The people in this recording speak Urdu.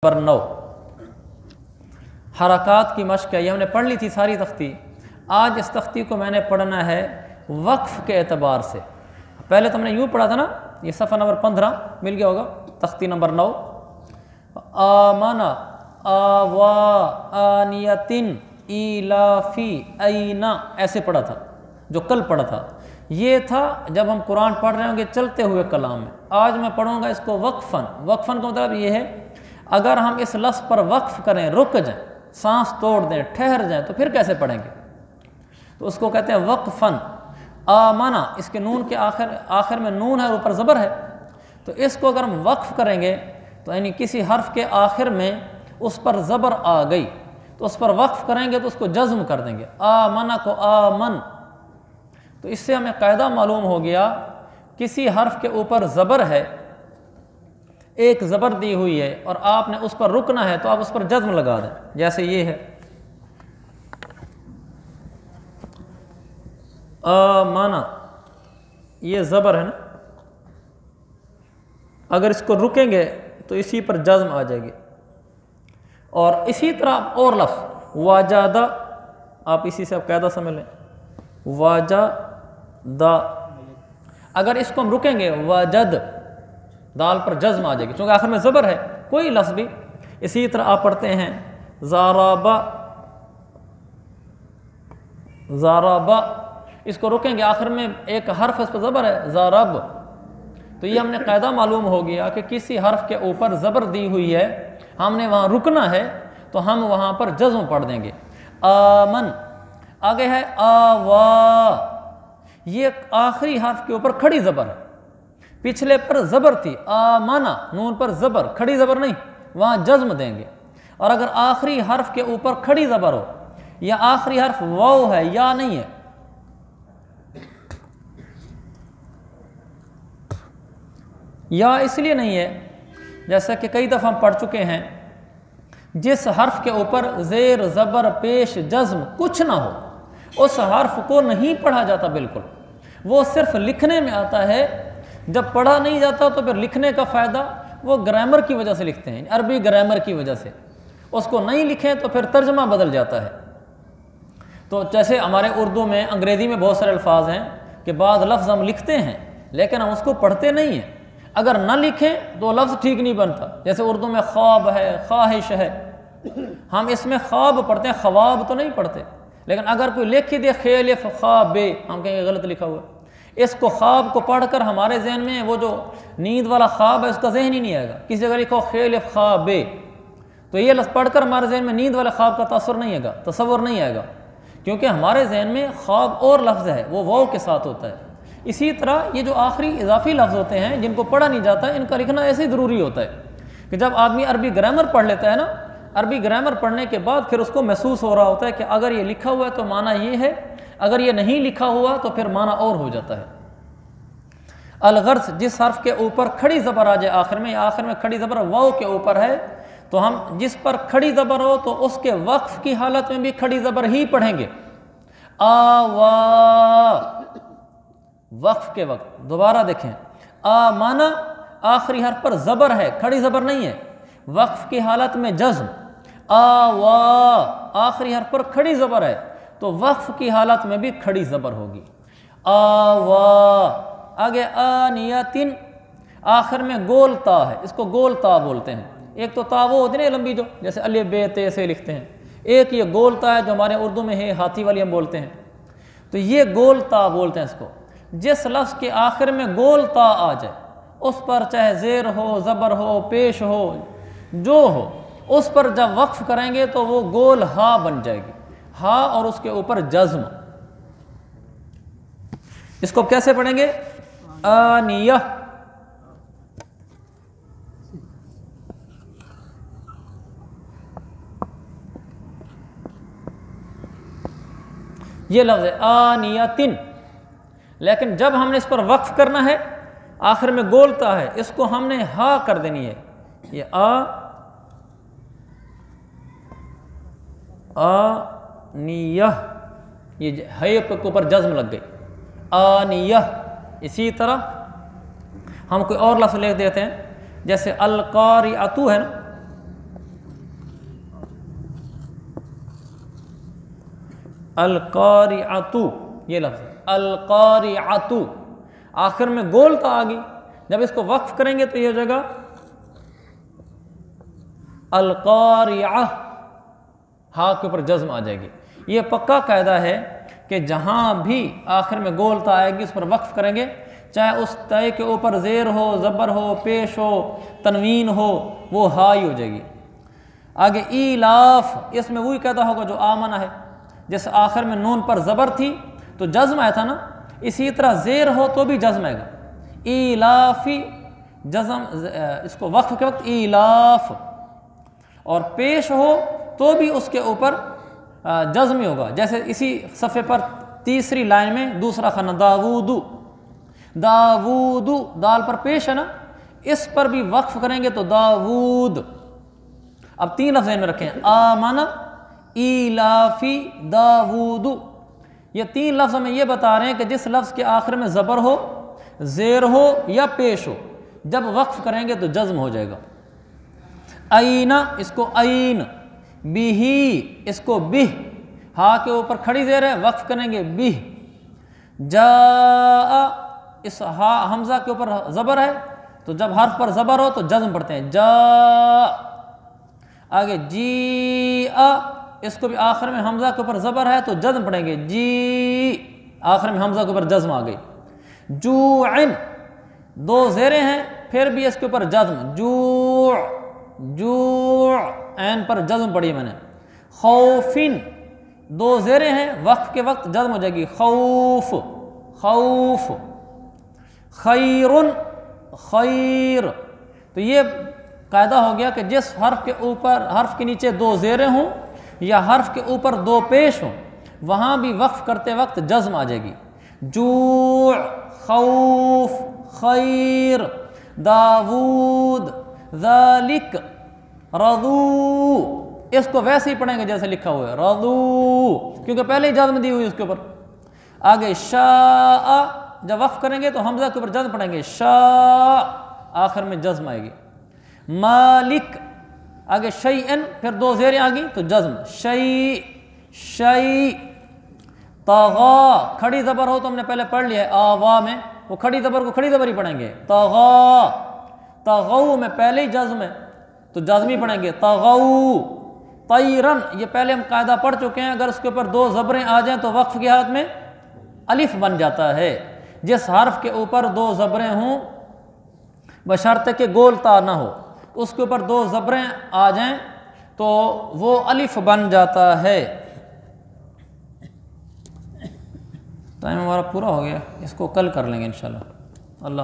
نمبر 9 حرکات کی مشق ہے. یہ ہم نے پڑھ لی تھی ساری تختی. آج اس تختی کو میں نے پڑھنا ہے وقف کے اعتبار سے. پہلے تو ہم نے یوں پڑھا تھا نا, یہ صفحہ نمبر 15 مل گیا ہوگا, تختی نمبر 9. آمنا آوا آنیتن ایلافی اینا, ایسے پڑھا تھا جو کل پڑھا تھا. یہ تھا جب ہم قرآن پڑھ رہے ہوں گے چلتے ہوئے کلام میں. آج میں پڑھوں گا اس کو وقفاً. وقفاً کا مطلب یہ ہے اگر ہم اس لفظ پر وقف کریں, رک جائیں, سانس توڑ دیں, ٹھہر جائیں, تو پھر کیسے پڑھیں گے؟ تو اس کو کہتے ہیں وقفاً. آمنا, اس کے نون کے آخر میں نون ہے اور اوپر زبر ہے, تو اس کو اگر ہم وقف کریں گے تو یعنی کسی حرف کے آخر میں اس پر زبر آ گئی تو اس پر وقف کریں گے تو اس کو جزم کر دیں گے. آمنا کو آمن. تو اس سے ہمیں قاعدہ معلوم ہو گیا, کسی حرف کے اوپر زبر ہے, ایک زبر دی ہوئی ہے اور آپ نے اس پر رکنا ہے تو آپ اس پر جزم لگا دیں. جیسے یہ ہے آمنا, یہ زبر ہے نا, اگر اس کو رکیں گے تو اسی پر جزم آ جائے گی. اور اسی طرح اور لفظ واجدہ, آپ اسی سے آپ قاعدہ سمجھ لیں, واجدہ, اگر اس کو ہم رکیں گے واجد, دال پر جزم آ جائے گی چونکہ آخر میں زبر ہے. کوئی لفظ بھی اسی طرح آپ پڑھتے ہیں زارابا, زارابا, اس کو رکیں گے آخر میں ایک حرف اس پر زبر ہے زارب. تو یہ ہم نے قاعدہ معلوم ہو گیا کہ کسی حرف کے اوپر زبر دی ہوئی ہے, ہم نے وہاں رکنا ہے تو ہم وہاں پر جزم پڑھ دیں گے. آمن, آگے ہے آوا, یہ آخری حرف کے اوپر کھڑی زبر ہے, پچھلے پر زبر تھی. آمنا, نون پر زبر, کھڑی زبر نہیں, وہاں جزم دیں گے. اور اگر آخری حرف کے اوپر کھڑی زبر ہو یا آخری حرف واو ہے یا نہیں ہے, یا اس لیے نہیں ہے جیسا کہ کئی دفعہ ہم پڑھ چکے ہیں, جس حرف کے اوپر زیر زبر پیش جزم کچھ نہ ہو اس حرف کو نہیں پڑھا جاتا بالکل. وہ صرف لکھنے میں آتا ہے, جب پڑھا نہیں جاتا تو پھر لکھنے کا فائدہ وہ گرامر کی وجہ سے لکھتے ہیں, عربی گرامر کی وجہ سے. اس کو نہیں لکھیں تو پھر ترجمہ بدل جاتا ہے. تو جیسے ہمارے اردو میں, انگریزی میں بہت سارے الفاظ ہیں کہ بعض لفظ ہم لکھتے ہیں لیکن ہم اس کو پڑھتے نہیں ہیں. اگر نہ لکھیں تو لفظ ٹھیک نہیں بنتا. جیسے اردو میں خواب ہے, خواہش ہے, ہم اس میں خواب پڑھتے ہیں, خواب تو نہیں پڑھتے. لیکن اگر کوئی لکھ ہی دے خیلف خواب, ہم کہیں گے غلط لکھا ہوا ہے. اس کو خواب کو پڑھ کر ہمارے ذہن میں وہ جو نیند والا خواب ہے اس کا ذہن ہی نہیں آئے گا. کسی جگہ لکھو خیلف خواب, تو یہ لفظ پڑھ کر ہمارے ذہن میں نیند والے خواب کا تاثر نہیں آئے گا, تصور نہیں آئے گا, کیونکہ ہمارے ذہن میں خواب اور لفظ ہے وہ واو کے ساتھ ہوتا ہے. اسی طرح یہ جو آخری اضافی لفظ ہوتے ہیں جن کو پڑھا نہیں جاتا, ان کا لکھنا ایسے ہی ضروری ہوتا ہے کہ جب آدمی عربی گرامر پڑھ لیتا ہے نا, عربی گرامر پڑھنے کے بعد پھر اس کو محسوس ہو رہا ہوتا ہے کہ اگر یہ لکھا ہوا ہے تو معنی یہ ہے, اگر یہ نہیں لکھا ہوا تو پھر معنی اور ہو جاتا ہے. الغرض, جس حرف کے اوپر کھڑی زبر آ جائے آخر میں, یا آخر میں کھڑی زبر واو کے اوپر ہے, تو ہم جس پر کھڑی زبر ہو تو اس کے وقف کی حالت میں بھی کھڑی زبر ہی پڑھیں گے. آوا, وقف کے وقت. دوبارہ دیکھیں, آمنا آخری حرف پر زبر ہے, کھڑی زبر نہیں ہے, وقف کی حالت میں جزم. آوا آخری حرف پر کھڑی زبر ہے تو وقف کی حالت میں بھی کھڑی زبر ہوگی. آوا. آگے آنیتن, آخر میں گول تا ہے, اس کو گول تا بولتے ہیں. ایک تو تا وہ ہوتی ہے لمبی جو جیسے الف بے تے سے لکھتے ہیں, ایک یہ گول تا ہے جو ہمارے اردو میں ہے ہاتھی والی ہم بولتے ہیں. تو یہ گول تا بولتے ہیں اس کو. جس لفظ کے آخر میں گول تا آ جائے اس پر چاہے زیر ہو, زبر ہو, پیش ہو, جو ہو, اس پر جب وقف کریں گے تو وہ گول ہا بن جائے گی, ہا اور اس کے اوپر جزم. اس کو کیسے پڑھیں گے؟ آنیہ. یہ لفظ ہے آنیتن, لیکن جب ہم نے اس پر وقف کرنا ہے آخر میں گولتا ہے, اس کو ہم نے ہا کر دینی ہے. یہ آنیہ, یہ ہے کے اوپر جزم لگ گئی. آنیہ. اسی طرح ہم کوئی اور لفظ لکھ دیتے ہیں جیسے القاریعۃ ہے نا, القارعۃ، یہ لفظ القارعۃ، آخر میں گول تا آ گئی، جب اس کو وقف کریں گے تو یہ ہو جائے گا القارعہ، ہا کے اوپر جزم آ جائے گی۔ یہ پکا قاعدہ ہے کہ جہاں بھی آخر میں گول تا آئے گی اس پر وقف کریں گے، چاہے اس تے کے اوپر زیر ہو، زبر ہو، پیش ہو، تنوین ہو، وہ ہا ہی ہو جائے گی۔ آگے ایلاف، اس میں وہی قاعدہ ہوگا جو آمنہ ہے، جیسے آخر میں نون پر زبر تھی تو جزم آیا تھا نا، اسی طرح زیر ہو تو بھی جزم آئے گا، ایلافی جزم، اس کو وقف کے وقت ایلاف، اور پیش ہو تو بھی اس کے اوپر جزم ہی ہوگا، جیسے اسی صفحے پر تیسری لائن میں دوسرا خانہ داود، داود دال پر پیش ہے نا، اس پر بھی وقف کریں گے تو داود۔ اب تین لفظ میں رکھیں، آمن، ایلافی، داود، یہ تین لفظ میں یہ بتا رہے ہیں کہ جس لفظ کے آخر میں زبر ہو، زیر ہو یا پیش ہو، جب وقف کریں گے تو جزم ہو جائے گا۔ عین، اس کو عین، بہی، اس کو بہ، ہا کے اوپر کھڑی زیر ہے، وقف کریں گے بہ۔ جاء، اس ہا حمزہ کے اوپر زبر ہے تو جب حرف پر زبر ہو تو جزم پڑھتے ہیں جاء۔ آگے جیء، اس کو بھی آخر میں حمزہ کے اوپر زبر ہے تو جزم پڑھیں گے جی، آخر میں حمزہ کے اوپر جزم آ گئی۔ جوعن، دو زیریں ہیں پھر بھی اس کے اوپر جزم، جوع، جوع، عین پر جزم پڑھی میں نے۔ خوفن، دو زیریں ہیں وقف کے وقت جزم ہو جائے گی، خوف، خوف۔ خیرن، خیر، تو یہ قاعدہ ہو گیا کہ جس حرف کے اوپر، حرف کے نیچے دو زیریں ہوں یا حرف کے اوپر دو پیش ہوں، وہاں بھی وقف کرتے وقت جزم آ جائے گی۔ جوع، خوف، خیر، داود، ذالک، رضو، اس کو ویسے ہی پڑھیں گے جیسے لکھا ہوا ہے رضو، کیونکہ پہلے ہی جزم دی ہوئی اس کے اوپر۔ آگے شاء، جب وقف کریں گے تو حمزہ کے اوپر جزم پڑھیں گے شاء، آخر میں جزم آئے گی۔ مالک، آگے شیئن، پھر دو زیریں آ گئی تو جزم، شیء، شیء۔ طغا، کھڑی زبر ہو تو ہم نے پہلے پڑھ لیا ہے آوا میں، وہ کھڑی زبر کو کھڑی زبر ہی پڑھیں گے، طغا، طغو میں پہلے ہی جزم ہے تو جزمی پڑھیں گے طغو۔ طیرن، یہ پہلے ہم قاعدہ پڑھ چکے ہیں، اگر اس کے اوپر دو زبریں آ جائیں تو وقف کی حالت میں الف بن جاتا ہے۔ جس حرف کے اوپر دو زبریں ہوں بشرطے کہ گول تا نہ ہو، اس کے اوپر دو زبریں آ جائیں تو وہ الف بن جاتا ہے۔ ٹائم ہمارا پورا ہو گیا، اس کو کل کر لیں گے انشاءاللہ۔ اللہ